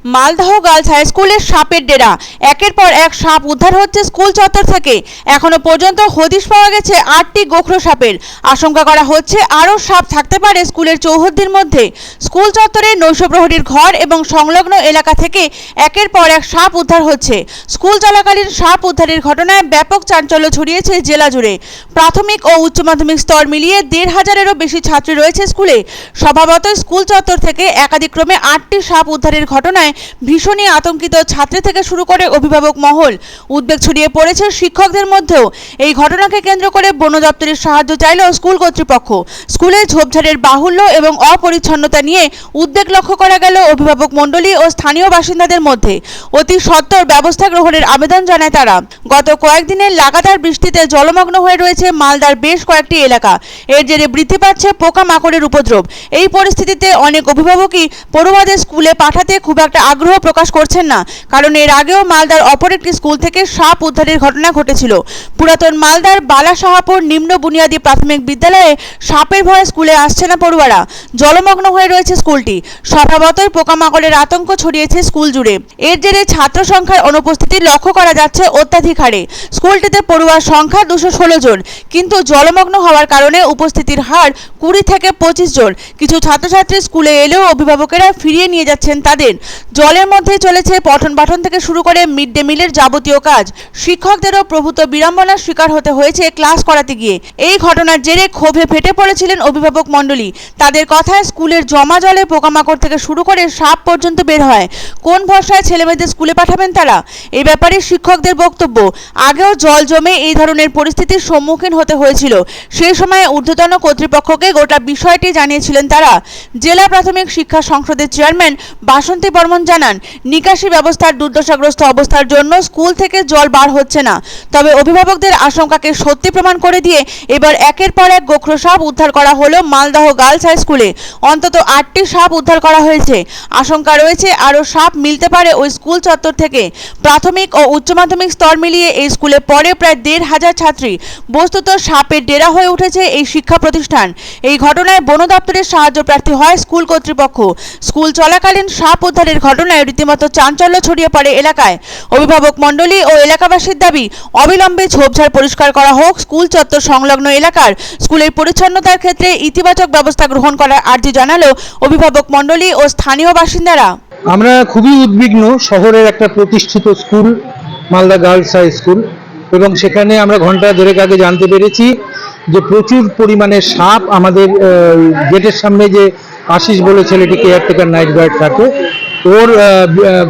Malda girls high স্কুলের সাপের ডেরা। একের পর এক সাপ উদ্ধার হচ্ছে স্কুল চত্বর থেকে। এখনো পর্যন্ত হদিশ পাওয়া গেছে 8টি গোখরো সাপের। আশঙ্কা করা হচ্ছে আরও সাপ থাকতে পারে স্কুলের চৌহদ্দির মধ্যে। স্কুল চত্বরে নৈশপ্রহরীর ঘর এবং সংলগ্ন এলাকা থেকে একের পর এক সাপ উদ্ধার হচ্ছে। স্কুল চলাকালীন সাপ উদ্ধারের ঘটনায় ব্যাপক চাঞ্চল্য ছড়িয়েছে জেলা জুড়ে। প্রাথমিক ও উচ্চ মাধ্যমিক স্তর মিলিয়ে 1,500-এরও বেশি ছাত্রী রয়েছে স্কুলে। স্বভাবতই স্কুল চত্বর থেকে একাদিক্রমে 8টি সাপ উদ্ধারের ঘটনায় ভীষণই আতঙ্কিত ছাত্রী থেকে শুরু করে অভিভাবক মহল। উদ্বেগ ছড়িয়ে পড়েছে শিক্ষকদের মধ্যেও। এই ঘটনাকে কেন্দ্র করে বন দপ্তরের সাহায্য চাইল স্কুল কর্তৃপক্ষ। স্কুলে ঝোপঝাড়ের বাহুল্য এবং অপরিচ্ছন্নতা নিয়ে উদ্বেগ লক্ষ্য করা গেল অভিভাবক মণ্ডলী ও স্থানীয় বাসিন্দাদের মধ্যে। অতি সত্বর ব্যবস্থা গ্রহণের আবেদন জানায় তারা। গত কয়েকদিনের লাগাতার বৃষ্টিতে জলমগ্ন হয়ে রয়েছে মালদার বেশ কয়েকটি এলাকা। এর জেরে বৃদ্ধি পাচ্ছে পোকামাকড়ের উপদ্রব। এই পরিস্থিতিতে অনেক অভিভাবকই পড়ুয়াদের স্কুলে পাঠাতে খুব একটা আগ্রহ প্রকাশ করছেন না, কারণ এর আগেও মালদার অপর একটি স্কুল থেকে সাপ উদ্ধারের ঘটনা ঘটেছিল। পুরাতন মালদার বালাসাহাপুর নিম্ন বুনিয়াদী প্রাথমিক বিদ্যালয়ে সাপের ভয়ে স্কুলে আসছে না পড়ুয়ারা। জলমগ্ন হয়ে রয়েছে স্কুলটি। স্বভাবতই পোকামাকড়ের আতঙ্ক ছড়িয়েছে স্কুল জুড়ে। এর জেরে ছাত্র সংখ্যার অনুপস্থিতি লক্ষ্য করা যাচ্ছে অত্যাধিক হারে। স্কুলটিতে পড়ুয়ার সংখ্যা 216 জন, কিন্তু জলমগ্ন হওয়ার কারণে উপস্থিতির হার 20 থেকে 25 জন। কিছু ছাত্রছাত্রী স্কুলে এলেও অভিভাবকেরা ফিরিয়ে নিয়ে যাচ্ছেন তাদের। জলের মধ্যেই চলেছে পঠন পাঠন থেকে শুরু করে মিড ডে মিলের যাবতীয় কাজ। শিক্ষকদেরও প্রভূত বিড়ম্বনার শিকার হতে হয়েছে ক্লাস করাতে গিয়ে। এই ঘটনার জেরে ক্ষোভে ফেটে পড়েছিলেন অভিভাবক মণ্ডলী। তাদের কথায় স্কুলের জমা জলে পোকামাকড় থেকে শুরু করে সাপ পর্যন্ত বের হয়। কোন ভরসায় ছেলেমেয়েদের স্কুলে পাঠাবেন তারা? এই ব্যাপারে শিক্ষকদের বক্তব্য, আগেও জল জমে এই ধরনের পরিস্থিতির সম্মুখীন হতে হয়েছিল। সেই সময় ঊর্ধ্বতন কর্তৃপক্ষকে গোটা বিষয়টি জানিয়েছিলেন তারা। জেলা প্রাথমিক শিক্ষা সংসদের চেয়ারম্যান বাসন্তী বর্মন জানান, নিকাশি ব্যবস্থার দুর্দশাগ্রস্ত অবস্থার জন্য স্কুল থেকে জল বার হচ্ছে না। তবে অভিভাবকদের আশঙ্কাকে সত্যি প্রমাণ করে দিয়ে এবার একের পর এক গোখরো সাপ উদ্ধার করা হলো মালদহ গার্লস হাই স্কুলে। অন্তত 8টি সাপ উদ্ধার করা হয়েছে। আশঙ্কা রয়েছে আরও সাপ মিলতে পারে ওই স্কুল চত্বর থেকে। প্রাথমিক ও উচ্চ মাধ্যমিক স্তর মিলিয়ে এই স্কুলে পড়ে প্রায় 1,500 ছাত্রী। বস্তুত সাপের ডেরা হয়ে উঠেছে এই শিক্ষা প্রতিষ্ঠান। এই ঘটনায় বন দপ্তরের সাহায্য প্রার্থী হয় স্কুল কর্তৃপক্ষ। স্কুল চলাকালীন সাপ উদ্ধারের ঘটনায় রীতিমতো চাঞ্চল্য ছড়িয়ে পড়ে এলাকায়। অভিভাবক মণ্ডলী ও এলাকাবাসীর দাবি, অবিলম্বে ঝোপঝাড় পরিষ্কার করা হোক স্কুল চত্বর সংলগ্ন এলাকার। স্কুলের পরিচ্ছন্নতার ক্ষেত্রে ইতিবাচক ব্যবস্থা গ্রহণ করার আর্জি জানালো অভিভাবক মণ্ডলী ও স্থানীয় বাসিন্দারা। আমরা খুবই উদ্বিগ্ন। শহরের একটা প্রতিষ্ঠিত school Malda girls high school, এবং সেখানে আমরা ঘন্টা দেড়েক আগে জানতে পেরেছি যে প্রচুর পরিমাণে সাপ আমাদের গেটের সামনে যে আশিস বলে ছেলেটি কেয়ারটেকার নাইট গার্ড থাকে, ওর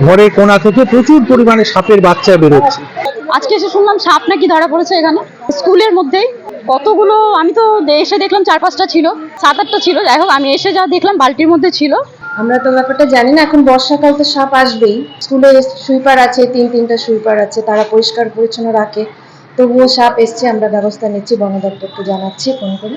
ঘরের কোণা থেকে প্রচুর পরিমাণে সাপের বাচ্চা বেরোচ্ছে। আজকে এসে শুনলাম সাপ নাকি ধরা পড়েছে এখানে স্কুলের মধ্যেই। কতগুলো, আমি তো এসে দেখলাম 4-5টা ছিল, 7-8টা ছিল। যাই হোক, আমি এসে যা দেখলাম বালতির মধ্যে ছিল। আমরা তো ব্যাপারটা জানি না। এখন বর্ষাকাল তো সাপ আসবেই। স্কুলে সুইপার আছে, 3-3টা সুইপার আছে, তারা পরিষ্কার পরিচ্ছন্ন রাখে, তবুও সাপ এসছে। আমরা ব্যবস্থা নিচ্ছি, বন দপ্তরকে জানাচ্ছি ফোন করে।